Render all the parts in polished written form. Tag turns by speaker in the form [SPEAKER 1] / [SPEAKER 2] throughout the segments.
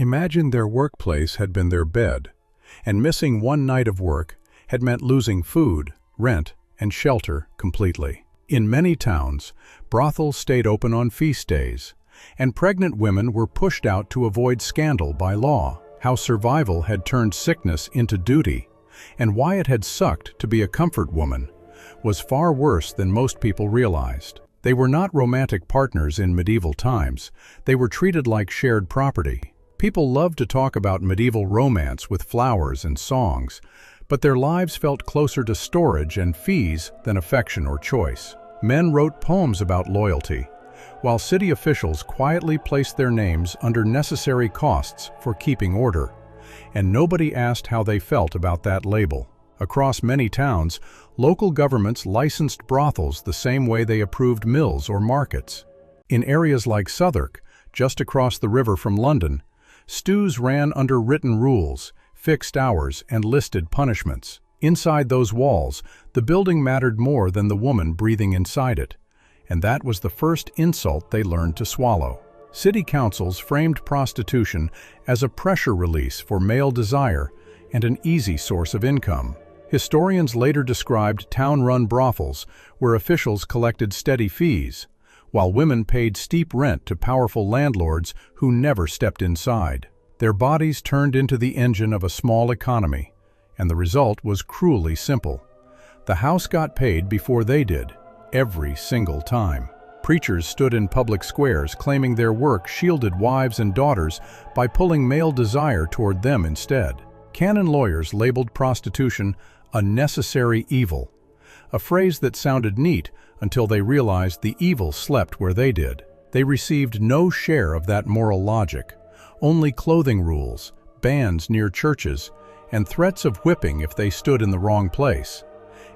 [SPEAKER 1] Imagine their workplace had been their bed, and missing one night of work had meant losing food, rent, and shelter completely. In many towns, brothels stayed open on feast days, and pregnant women were pushed out to avoid scandal by law. How survival had turned sickness into duty, and why it had sucked to be a comfort woman, was far worse than most people realized. They were not romantic partners in medieval times. They were treated like shared property. People loved to talk about medieval romance with flowers and songs, but their lives felt closer to storage and fees than affection or choice. Men wrote poems about loyalty, while city officials quietly placed their names under necessary costs for keeping order, and nobody asked how they felt about that label. Across many towns, local governments licensed brothels the same way they approved mills or markets. In areas like Southwark, just across the river from London, stews ran under written rules, fixed hours, and listed punishments. Inside those walls, the building mattered more than the woman breathing inside it, and that was the first insult they learned to swallow. City councils framed prostitution as a pressure release for male desire and an easy source of income. Historians later described town-run brothels where officials collected steady fees, while women paid steep rent to powerful landlords who never stepped inside. Their bodies turned into the engine of a small economy, and the result was cruelly simple. The house got paid before they did, every single time. Preachers stood in public squares claiming their work shielded wives and daughters by pulling male desire toward them instead. Canon lawyers labeled prostitution a necessary evil, a phrase that sounded neat until they realized the evil slept where they did. They received no share of that moral logic, only clothing rules, bans near churches, and threats of whipping if they stood in the wrong place.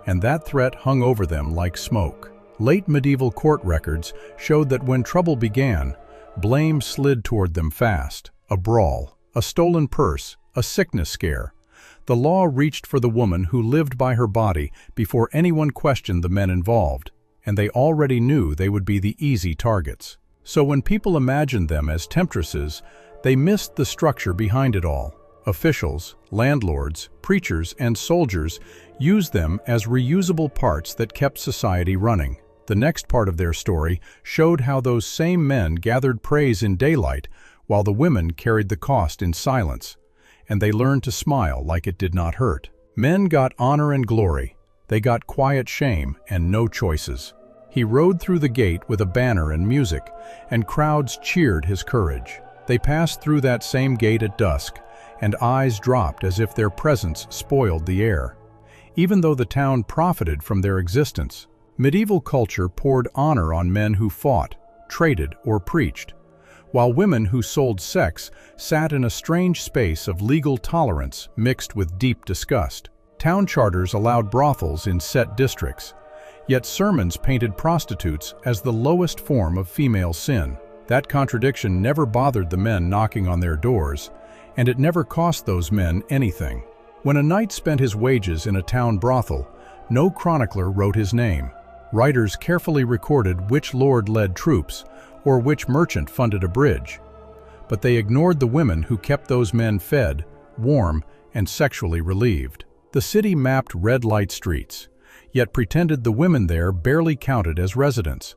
[SPEAKER 1] And that threat hung over them like smoke. Late medieval court records showed that when trouble began, blame slid toward them fast. A brawl, a stolen purse, a sickness scare. The law reached for the woman who lived by her body before anyone questioned the men involved, and they already knew they would be the easy targets. So when people imagined them as temptresses, they missed the structure behind it all. Officials, landlords, preachers, and soldiers used them as reusable parts that kept society running. The next part of their story showed how those same men gathered praise in daylight while the women carried the cost in silence, and they learned to smile like it did not hurt. Men got honor and glory. They got quiet shame and no choices. He rode through the gate with a banner and music, and crowds cheered his courage. They passed through that same gate at dusk, and eyes dropped as if their presence spoiled the air. Even though the town profited from their existence, medieval culture poured honor on men who fought, traded, or preached, while women who sold sex sat in a strange space of legal tolerance mixed with deep disgust. Town charters allowed brothels in set districts, yet sermons painted prostitutes as the lowest form of female sin. That contradiction never bothered the men knocking on their doors, and it never cost those men anything. When a knight spent his wages in a town brothel, no chronicler wrote his name. Writers carefully recorded which lord led troops or which merchant funded a bridge, but they ignored the women who kept those men fed, warm, and sexually relieved. The city mapped red light streets, yet pretended the women there barely counted as residents.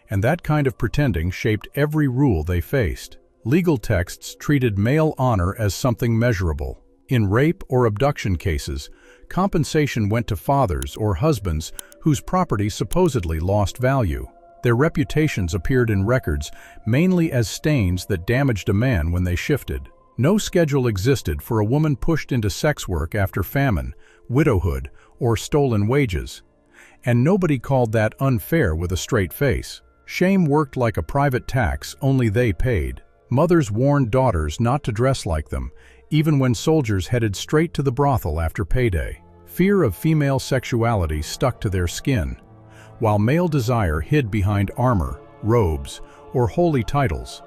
[SPEAKER 1] And that kind of pretending shaped every rule they faced. Legal texts treated male honor as something measurable. In rape or abduction cases, compensation went to fathers or husbands whose property supposedly lost value. Their reputations appeared in records mainly as stains that damaged a man when they shifted. No schedule existed for a woman pushed into sex work after famine, widowhood, or stolen wages. And nobody called that unfair with a straight face. Shame worked like a private tax only they paid. Mothers warned daughters not to dress like them, even when soldiers headed straight to the brothel after payday. Fear of female sexuality stuck to their skin, while male desire hid behind armor, robes, or holy titles,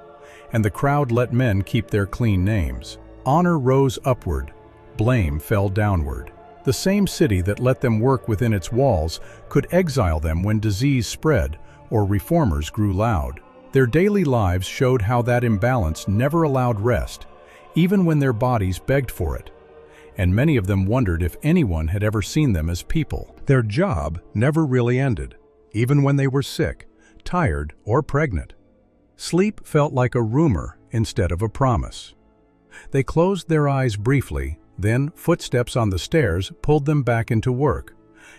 [SPEAKER 1] and the crowd let men keep their clean names. Honor rose upward, blame fell downward. The same city that let them work within its walls could exile them when disease spread or reformers grew loud. Their daily lives showed how that imbalance never allowed rest. even when their bodies begged for it, and many of them wondered if anyone had ever seen them as people. Their job never really ended, even when they were sick, tired, or pregnant. Sleep felt like a rumor instead of a promise. They closed their eyes briefly, then footsteps on the stairs pulled them back into work,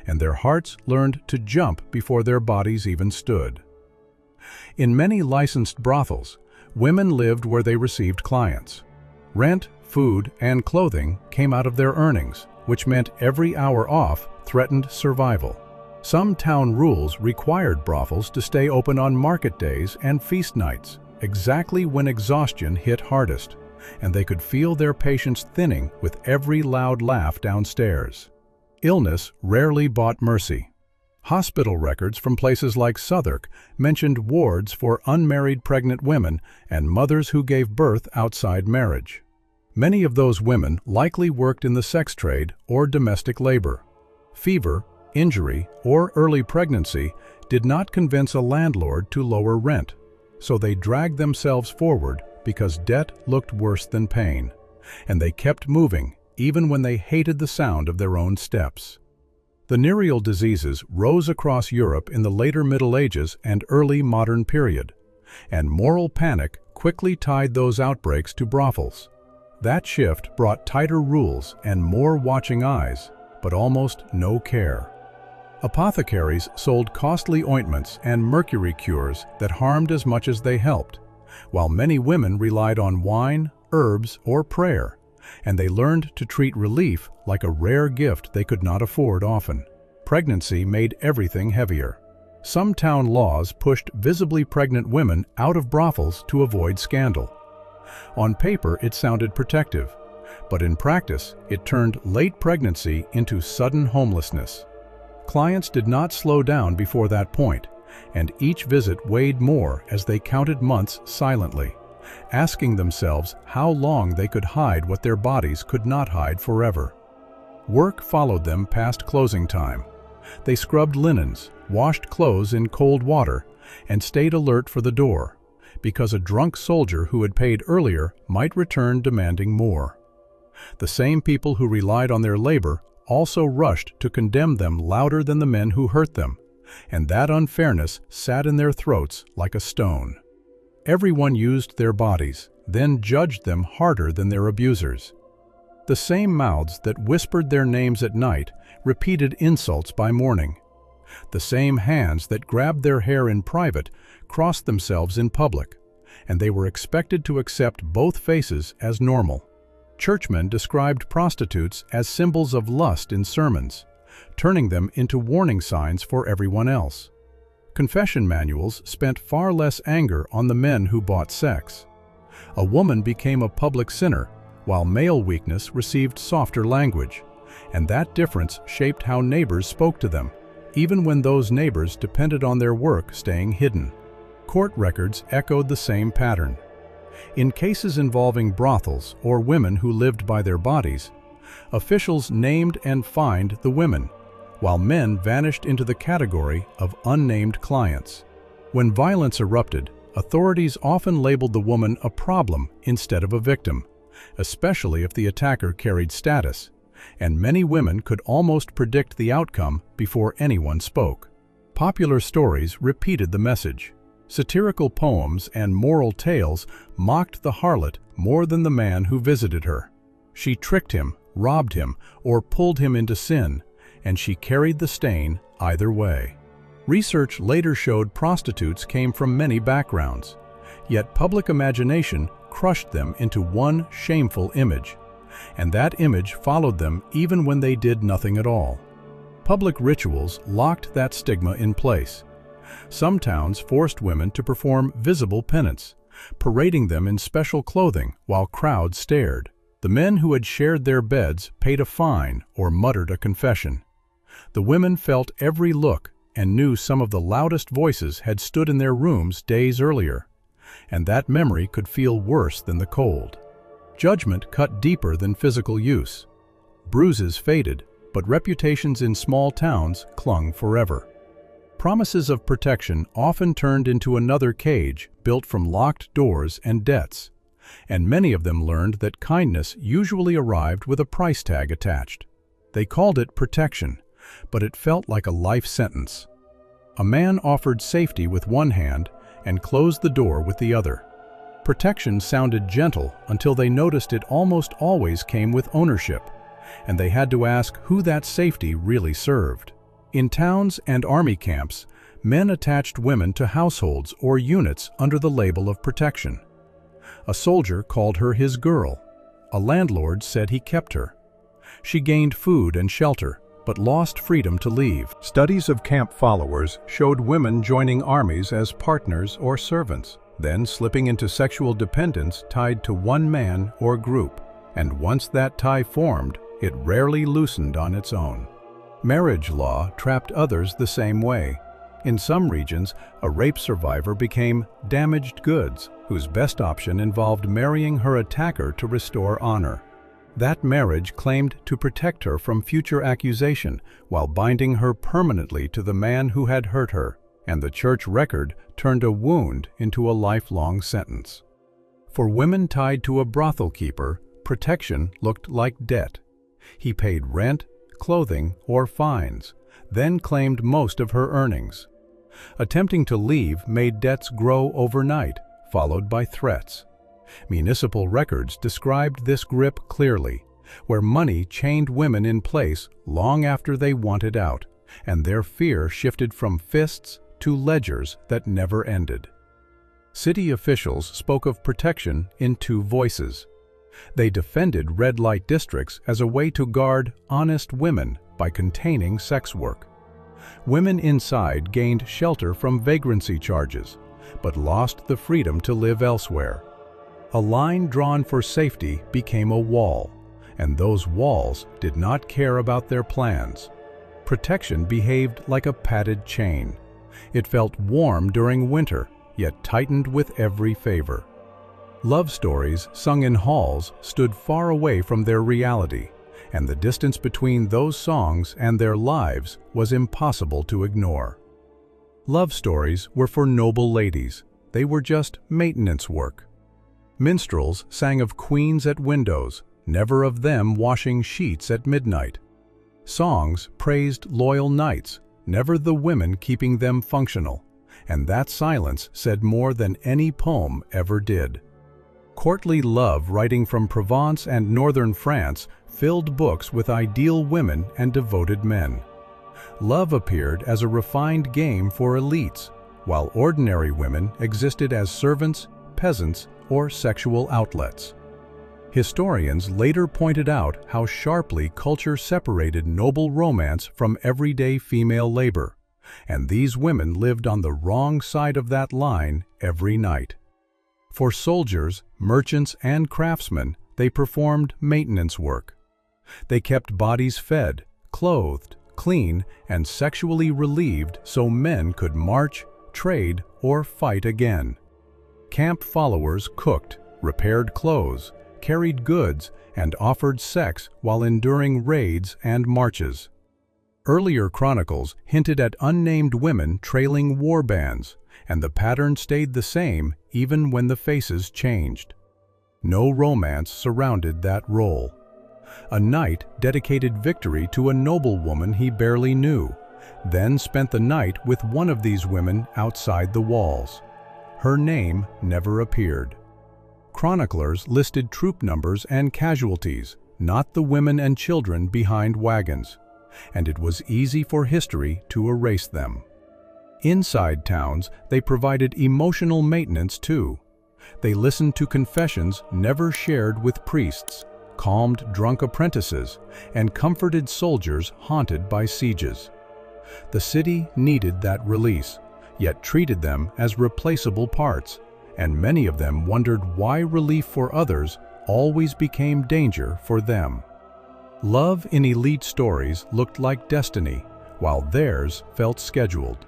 [SPEAKER 1] and their hearts learned to jump before their bodies even stood. In many licensed brothels, women lived where they received clients. Rent, food, and clothing came out of their earnings, which meant every hour off threatened survival. Some town rules required brothels to stay open on market days and feast nights, exactly when exhaustion hit hardest, and they could feel their patience thinning with every loud laugh downstairs. Illness rarely bought mercy. Hospital records from places like Southwark mentioned wards for unmarried pregnant women and mothers who gave birth outside marriage. Many of those women likely worked in the sex trade or domestic labor. Fever, injury, or early pregnancy did not convince a landlord to lower rent, so they dragged themselves forward because debt looked worse than pain, and they kept moving even when they hated the sound of their own steps. The venereal diseases rose across Europe in the later Middle Ages and early modern period, and moral panic quickly tied those outbreaks to brothels. That shift brought tighter rules and more watching eyes, but almost no care. Apothecaries sold costly ointments and mercury cures that harmed as much as they helped, while many women relied on wine, herbs, or prayer, and they learned to treat relief like a rare gift they could not afford often. Pregnancy made everything heavier. Some town laws pushed visibly pregnant women out of brothels to avoid scandal. On paper, it sounded protective, but in practice, it turned late pregnancy into sudden homelessness. Clients did not slow down before that point, and each visit weighed more as they counted months silently, asking themselves how long they could hide what their bodies could not hide forever. Work followed them past closing time. They scrubbed linens, washed clothes in cold water, and stayed alert for the door, because a drunk soldier who had paid earlier might return demanding more. The same people who relied on their labor also rushed to condemn them louder than the men who hurt them, and that unfairness sat in their throats like a stone. Everyone used their bodies, then judged them harder than their abusers. The same mouths that whispered their names at night repeated insults by morning. The same hands that grabbed their hair in private crossed themselves in public, and they were expected to accept both faces as normal. Churchmen described prostitutes as symbols of lust in sermons, turning them into warning signs for everyone else. Confession manuals spent far less anger on the men who bought sex. A woman became a public sinner, while male weakness received softer language, and that difference shaped how neighbors spoke to them, even when those neighbors depended on their work staying hidden. Court records echoed the same pattern. In cases involving brothels or women who lived by their bodies, officials named and fined the women, while men vanished into the category of unnamed clients. When violence erupted, authorities often labeled the woman a problem instead of a victim, especially if the attacker carried status, and many women could almost predict the outcome before anyone spoke. Popular stories repeated the message. Satirical poems and moral tales mocked the harlot more than the man who visited her. She tricked him, robbed him, or pulled him into sin, and she carried the stain either way. Research later showed prostitutes came from many backgrounds, yet public imagination crushed them into one shameful image, and that image followed them even when they did nothing at all. Public rituals locked that stigma in place. Some towns forced women to perform visible penance, parading them in special clothing while crowds stared. The men who had shared their beds paid a fine or muttered a confession. The women felt every look and knew some of the loudest voices had stood in their rooms days earlier, and that memory could feel worse than the cold. Judgment cut deeper than physical use. Bruises faded, but reputations in small towns clung forever. Promises of protection often turned into another cage built from locked doors and debts, And many of them learned that kindness usually arrived with a price tag attached. They called it protection, but it felt like a life sentence. A man offered safety with one hand and closed the door with the other. Protection sounded gentle until they noticed it almost always came with ownership, and they had to ask who that safety really served. In towns and army camps, men attached women to households or units under the label of protection. A soldier called her his girl. A landlord said he kept her. She gained food and shelter, but lost freedom to leave. Studies of camp followers showed women joining armies as partners or servants, then slipping into sexual dependence tied to one man or group. And once that tie formed, it rarely loosened on its own. Marriage law trapped others the same way. In some regions, a rape survivor became damaged goods, whose best option involved marrying her attacker to restore honor. That marriage claimed to protect her from future accusation while binding her permanently to the man who had hurt her, and the church record turned a wound into a lifelong sentence. For women tied to a brothel keeper, protection looked like debt. He paid rent, clothing, or fines, then claimed most of her earnings. Attempting to leave made debts grow overnight, followed by threats. Municipal records described this grip clearly, where money chained women in place long after they wanted out, and their fear shifted from fists to ledgers that never ended. City officials spoke of protection in two voices. They defended red light districts as a way to guard honest women by containing sex work. Women inside gained shelter from vagrancy charges, but lost the freedom to live elsewhere. A line drawn for safety became a wall, and those walls did not care about their plans. Protection behaved like a padded chain. It felt warm during winter, yet tightened with every favor. Love stories sung in halls stood far away from their reality, and the distance between those songs and their lives was impossible to ignore. Love stories were for noble ladies. They were just maintenance work. Minstrels sang of queens at windows, never of them washing sheets at midnight. Songs praised loyal knights, never the women keeping them functional, and that silence said more than any poem ever did. Courtly love writing from Provence and northern France filled books with ideal women and devoted men. Love appeared as a refined game for elites, while ordinary women existed as servants, peasants, or sexual outlets. Historians later pointed out how sharply culture separated noble romance from everyday female labor, and these women lived on the wrong side of that line every night. For soldiers, merchants, and craftsmen, they performed maintenance work. They kept bodies fed, clothed, clean, and sexually relieved so men could march, trade, or fight again. Camp followers cooked, repaired clothes, carried goods, and offered sex while enduring raids and marches. Earlier chronicles hinted at unnamed women trailing war bands, and the pattern stayed the same even when the faces changed. No romance surrounded that role. A knight dedicated victory to a noblewoman he barely knew, then spent the night with one of these women outside the walls. Her name never appeared. Chroniclers listed troop numbers and casualties, not the women and children behind wagons, and it was easy for history to erase them. Inside towns, they provided emotional maintenance too. They listened to confessions never shared with priests, calmed drunk apprentices, and comforted soldiers haunted by sieges. The city needed that release, yet treated them as replaceable parts, and many of them wondered why relief for others always became danger for them. Love in elite stories looked like destiny, while theirs felt scheduled.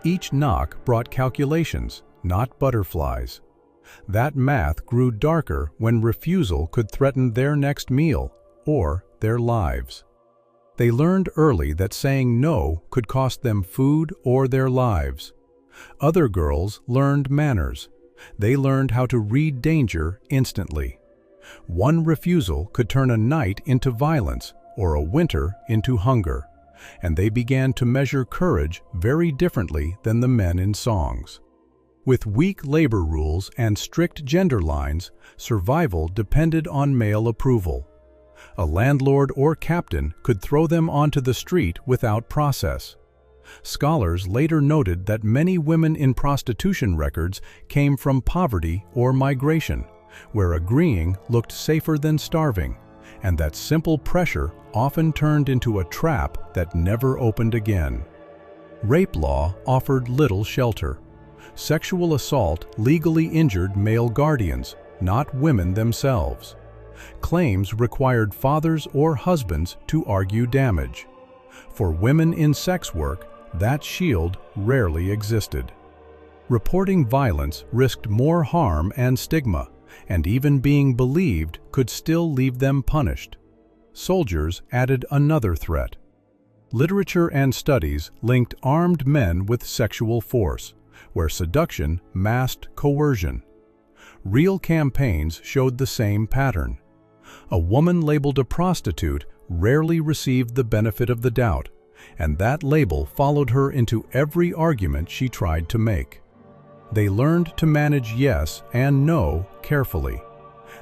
[SPEAKER 1] Each knock brought calculations, not butterflies. That math grew darker when refusal could threaten their next meal or their lives. They learned early that saying no could cost them food or their lives. Other girls learned manners. They learned how to read danger instantly. One refusal could turn a night into violence or a winter into hunger, and they began to measure courage very differently than the men in songs. With weak labor rules and strict gender lines, survival depended on male approval. A landlord or captain could throw them onto the street without process. Scholars later noted that many women in prostitution records came from poverty or migration, where agreeing looked safer than starving, and that simple pressure often turned into a trap that never opened again. Rape law offered little shelter. Sexual assault legally injured male guardians, not women themselves. Claims required fathers or husbands to argue damage. For women in sex work, that shield rarely existed. Reporting violence risked more harm and stigma, and even being believed could still leave them punished. Soldiers added another threat. Literature and studies linked armed men with sexual force, where seduction masked coercion. Real campaigns showed the same pattern. A woman labeled a prostitute rarely received the benefit of the doubt, and that label followed her into every argument she tried to make. They learned to manage yes and no carefully.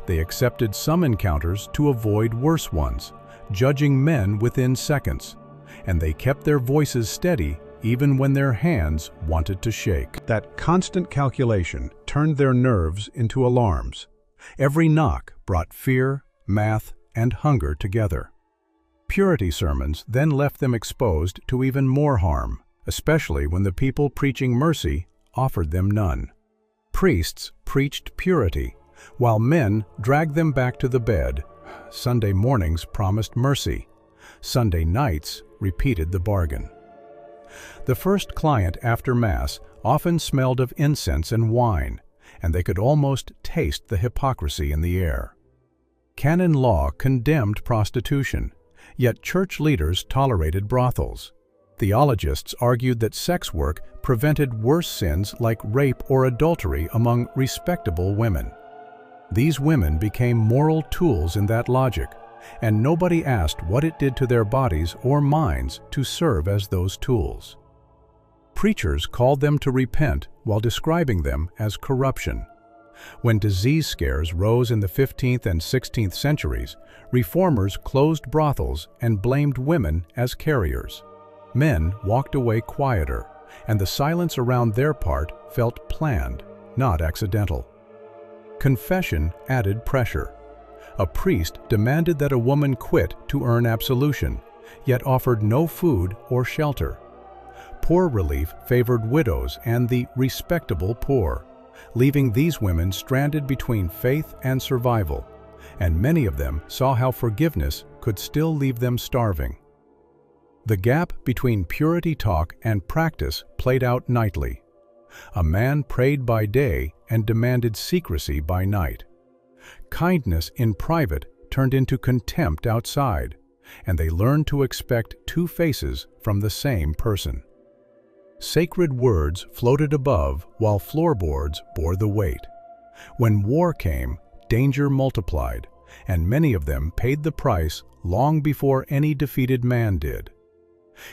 [SPEAKER 1] They accepted some encounters to avoid worse ones, judging men within seconds, and they kept their voices steady even when their hands wanted to shake. That constant calculation turned their nerves into alarms. Every knock brought fear, math, and hunger together. Purity sermons then left them exposed to even more harm, especially when the people preaching mercy offered them none. Priests preached purity, while men dragged them back to the bed. Sunday mornings promised mercy. Sunday nights repeated the bargain. The first client after Mass often smelled of incense and wine, and they could almost taste the hypocrisy in the air. Canon law condemned prostitution, yet church leaders tolerated brothels. Theologists argued that sex work prevented worse sins like rape or adultery among respectable women. These women became moral tools in that logic, and nobody asked what it did to their bodies or minds to serve as those tools. Preachers called them to repent while describing them as corruption. When disease scares rose in the 15th and 16th centuries, reformers closed brothels and blamed women as carriers. Men walked away quieter, and the silence around their part felt planned, not accidental. Confession added pressure. A priest demanded that a woman quit to earn absolution, yet offered no food or shelter. Poor relief favored widows and the respectable poor, leaving these women stranded between faith and survival, and many of them saw how forgiveness could still leave them starving. The gap between purity talk and practice played out nightly. A man prayed by day and demanded secrecy by night. Kindness in private turned into contempt outside, and they learned to expect two faces from the same person. Sacred words floated above while floorboards bore the weight. When war came, danger multiplied, and many of them paid the price long before any defeated man did.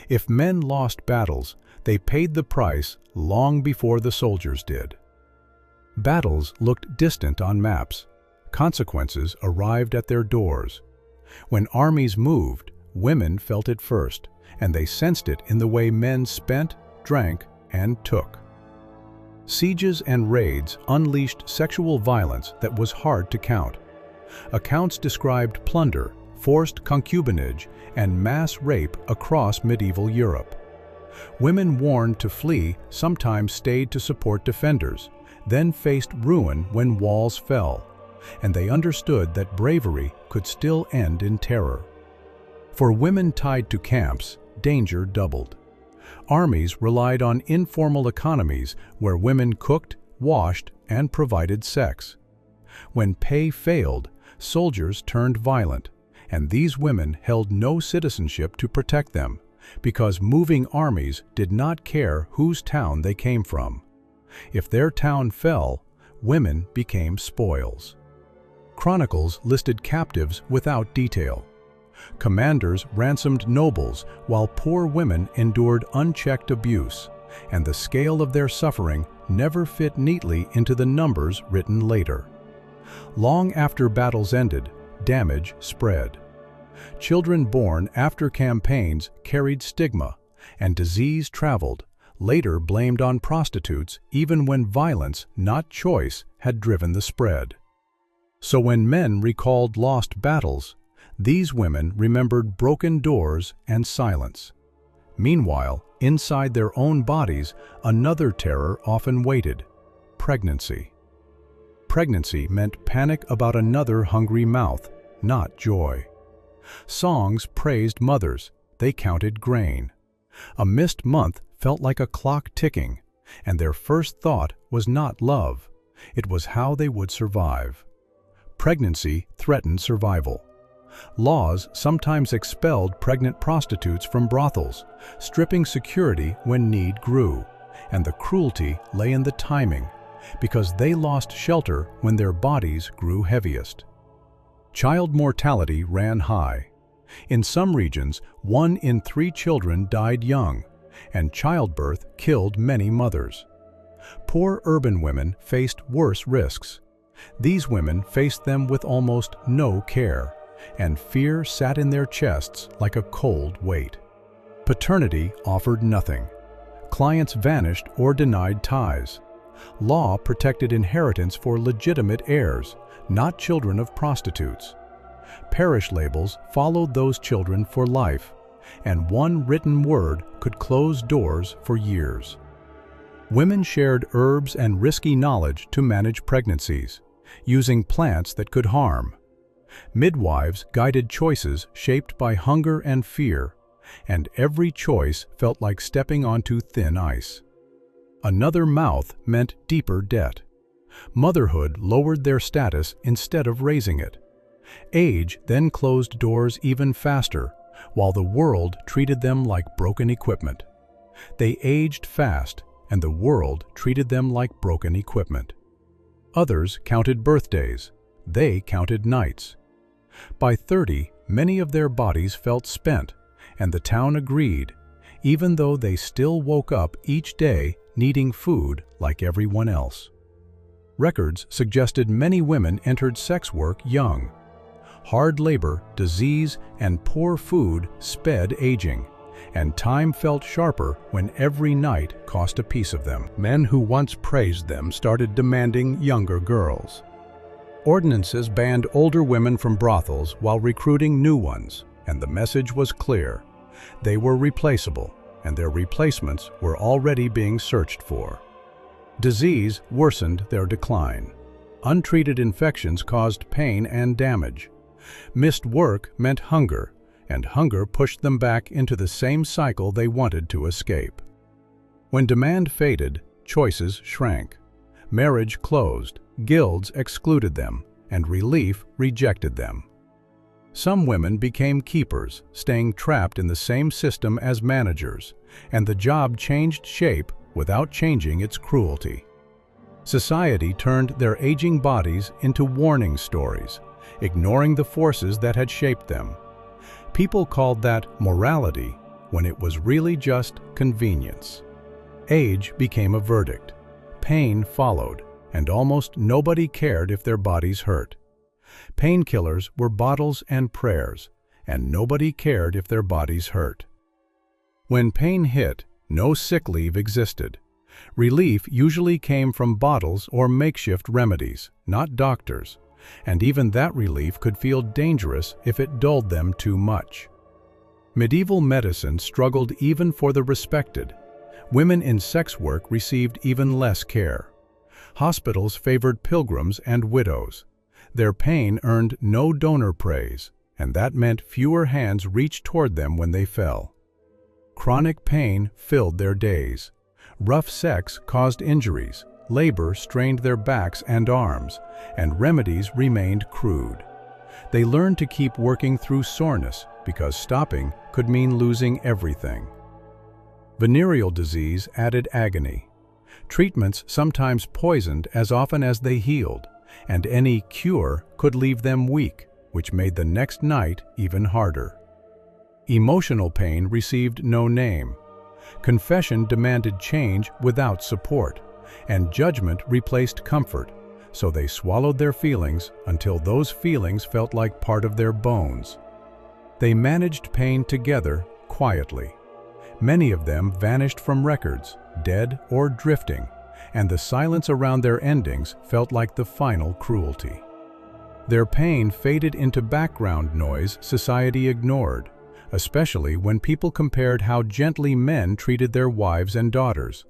[SPEAKER 1] If men lost battles, they paid the price long before the soldiers did. Battles looked distant on maps. Consequences arrived at their doors. When armies moved, women felt it first, and they sensed it in the way men spent, drank, and took. Sieges and raids unleashed sexual violence that was hard to count. Accounts described plunder, forced concubinage, and mass rape across medieval Europe. Women warned to flee sometimes stayed to support defenders, then faced ruin when walls fell, and they understood that bravery could still end in terror. For women tied to camps, danger doubled. Armies relied on informal economies where women cooked, washed, and provided sex. When pay failed, soldiers turned violent, and these women held no citizenship to protect them, because moving armies did not care whose town they came from. If their town fell, women became spoils. Chronicles listed captives without detail. Commanders ransomed nobles while poor women endured unchecked abuse, and the scale of their suffering never fit neatly into the numbers written later. Long after battles ended, damage spread. Children born after campaigns carried stigma, and disease traveled, later blamed on prostitutes even when violence, not choice, had driven the spread. So when men recalled lost battles, these women remembered broken doors and silence. Meanwhile, inside their own bodies, another terror often waited: pregnancy. Pregnancy meant panic about another hungry mouth, not joy. Songs praised mothers, they counted grain. A missed month felt like a clock ticking, and their first thought was not love, it was how they would survive. Pregnancy threatened survival. Laws sometimes expelled pregnant prostitutes from brothels, stripping security when need grew, and the cruelty lay in the timing, because they lost shelter when their bodies grew heaviest. Child mortality ran high. In some regions, 1 in 3 children died young, and childbirth killed many mothers. Poor urban women faced worse risks. These women faced them with almost no care, and fear sat in their chests like a cold weight. Paternity offered nothing. Clients vanished or denied ties. Law protected inheritance for legitimate heirs, not children of prostitutes. Parish labels followed those children for life, and one written word could close doors for years. Women shared herbs and risky knowledge to manage pregnancies, using plants that could harm. Midwives guided choices shaped by hunger and fear, and every choice felt like stepping onto thin ice. Another mouth meant deeper debt. Motherhood lowered their status instead of raising it. Age then closed doors even faster, while the world treated them like broken equipment. They aged fast, and the world treated them like broken equipment. Others counted birthdays. They counted nights. By 30, many of their bodies felt spent, and the town agreed, even though they still woke up each day needing food like everyone else. Records suggested many women entered sex work young. Hard labor, disease, and poor food sped aging, and time felt sharper when every night cost a piece of them. Men who once praised them started demanding younger girls. Ordinances banned older women from brothels while recruiting new ones, and the message was clear: they were replaceable, and their replacements were already being searched for. Disease worsened their decline. Untreated infections caused pain and damage. Missed work meant hunger, and hunger pushed them back into the same cycle they wanted to escape. When demand faded, choices shrank. Marriage closed, guilds excluded them, and relief rejected them. Some women became keepers, staying trapped in the same system as managers, and the job changed shape without changing its cruelty. Society turned their aging bodies into warning stories, ignoring the forces that had shaped them. People called that morality when it was really just convenience. Age became a verdict. Pain followed, and almost nobody cared if their bodies hurt. Painkillers were bottles and prayers, and nobody cared if their bodies hurt. When pain hit, no sick leave existed. Relief usually came from bottles or makeshift remedies, not doctors, and even that relief could feel dangerous if it dulled them too much. Medieval medicine struggled even for the respected. Women in sex work received even less care. Hospitals favored pilgrims and widows. Their pain earned no donor praise, and that meant fewer hands reached toward them when they fell. Chronic pain filled their days. Rough sex caused injuries, labor strained their backs and arms, and remedies remained crude. They learned to keep working through soreness because stopping could mean losing everything. Venereal disease added agony. Treatments sometimes poisoned as often as they healed, and any cure could leave them weak, which made the next night even harder. Emotional pain received no name. Confession demanded change without support, and judgment replaced comfort, so they swallowed their feelings until those feelings felt like part of their bones. They managed pain together, quietly. Many of them vanished from records, dead or drifting, and the silence around their endings felt like the final cruelty. Their pain faded into background noise society ignored, especially when people compared how gently men treated their wives and daughters.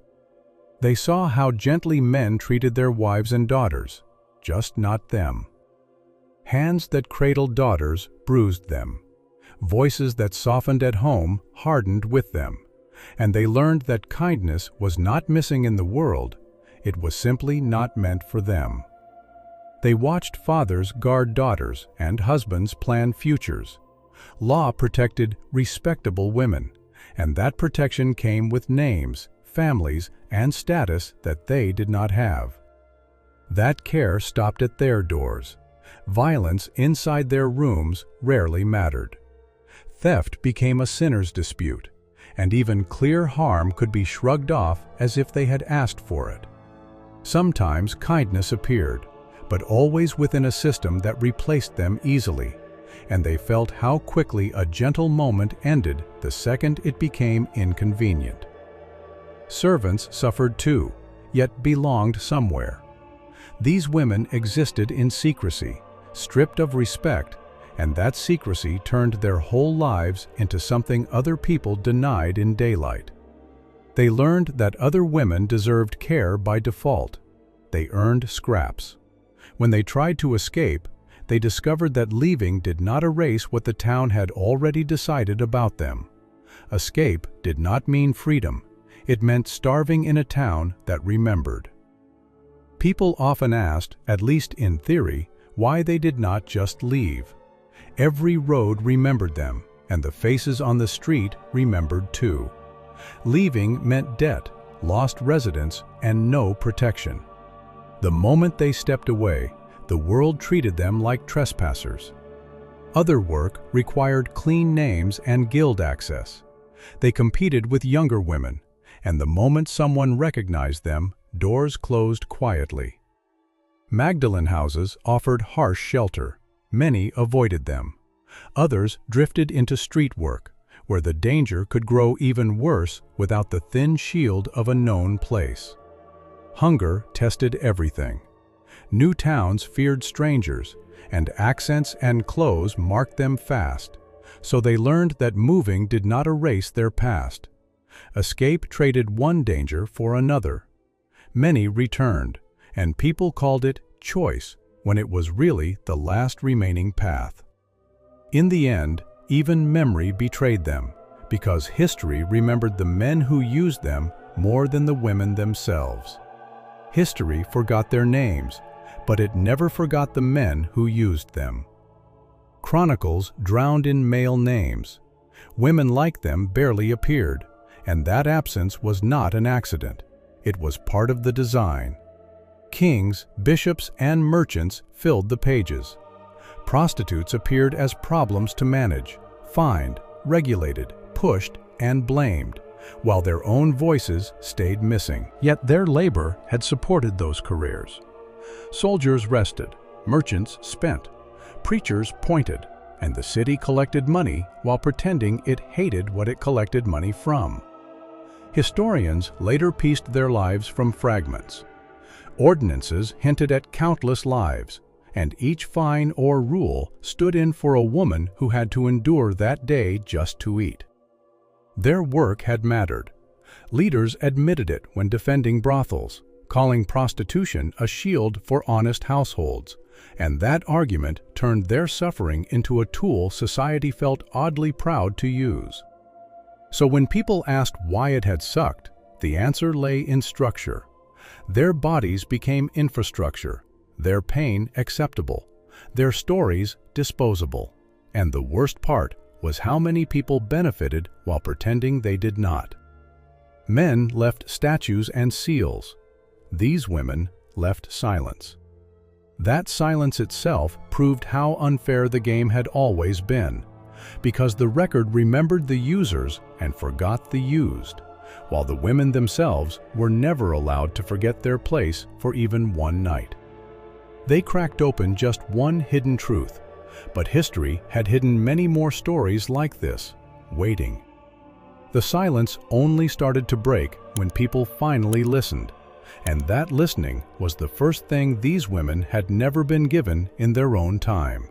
[SPEAKER 1] They saw how gently men treated their wives and daughters, just not them. Hands that cradled daughters bruised them. Voices that softened at home hardened with them, and they learned that kindness was not missing in the world, it was simply not meant for them. They watched fathers guard daughters and husbands plan futures. Law protected respectable women, and that protection came with names, families, and status that they did not have. That care stopped at their doors. Violence inside their rooms rarely mattered. Theft became a sinner's dispute, and even clear harm could be shrugged off as if they had asked for it. Sometimes kindness appeared, but always within a system that replaced them easily, and they felt how quickly a gentle moment ended the second it became inconvenient. Servants suffered too, yet belonged somewhere. These women existed in secrecy, stripped of respect, and that secrecy turned their whole lives into something other people denied in daylight. They learned that other women deserved care by default. They earned scraps. When they tried to escape, they discovered that leaving did not erase what the town had already decided about them. Escape did not mean freedom. It meant starving in a town that remembered. People often asked, at least in theory, why they did not just leave. Every road remembered them, and the faces on the street remembered too. Leaving meant debt, lost residence, and no protection. The moment they stepped away, the world treated them like trespassers. Other work required clean names and guild access. They competed with younger women, and the moment someone recognized them, doors closed quietly. Magdalene houses offered harsh shelter. Many avoided them. Others drifted into street work, where the danger could grow even worse without the thin shield of a known place. Hunger tested everything. New towns feared strangers, and accents and clothes marked them fast, so they learned that moving did not erase their past. Escape traded one danger for another. Many returned, and people called it choice when it was really the last remaining path. In the end, even memory betrayed them, because history remembered the men who used them more than the women themselves. History forgot their names, but it never forgot the men who used them. Chronicles drowned in male names. Women like them barely appeared, and that absence was not an accident. It was part of the design. Kings, bishops, and merchants filled the pages. Prostitutes appeared as problems to manage, fined, regulated, pushed, and blamed, while their own voices stayed missing. Yet their labor had supported those careers. Soldiers rested, merchants spent, preachers pointed, and the city collected money while pretending it hated what it collected money from. Historians later pieced their lives from fragments. Ordinances hinted at countless lives, and each fine or rule stood in for a woman who had to endure that day just to eat. Their work had mattered. Leaders admitted it when defending brothels, calling prostitution a shield for honest households, and that argument turned their suffering into a tool society felt oddly proud to use. So when people asked why it had sucked, the answer lay in structure. Their bodies became infrastructure, their pain acceptable, their stories disposable. And the worst part was how many people benefited while pretending they did not. Men left statues and seals. these women left silence. That silence itself proved how unfair the game had always been, because the record remembered the users and forgot the used, while the women themselves were never allowed to forget their place for even one night. They cracked open just one hidden truth, but history had hidden many more stories like this, waiting. The silence only started to break when people finally listened, and that listening was the first thing these women had never been given in their own time.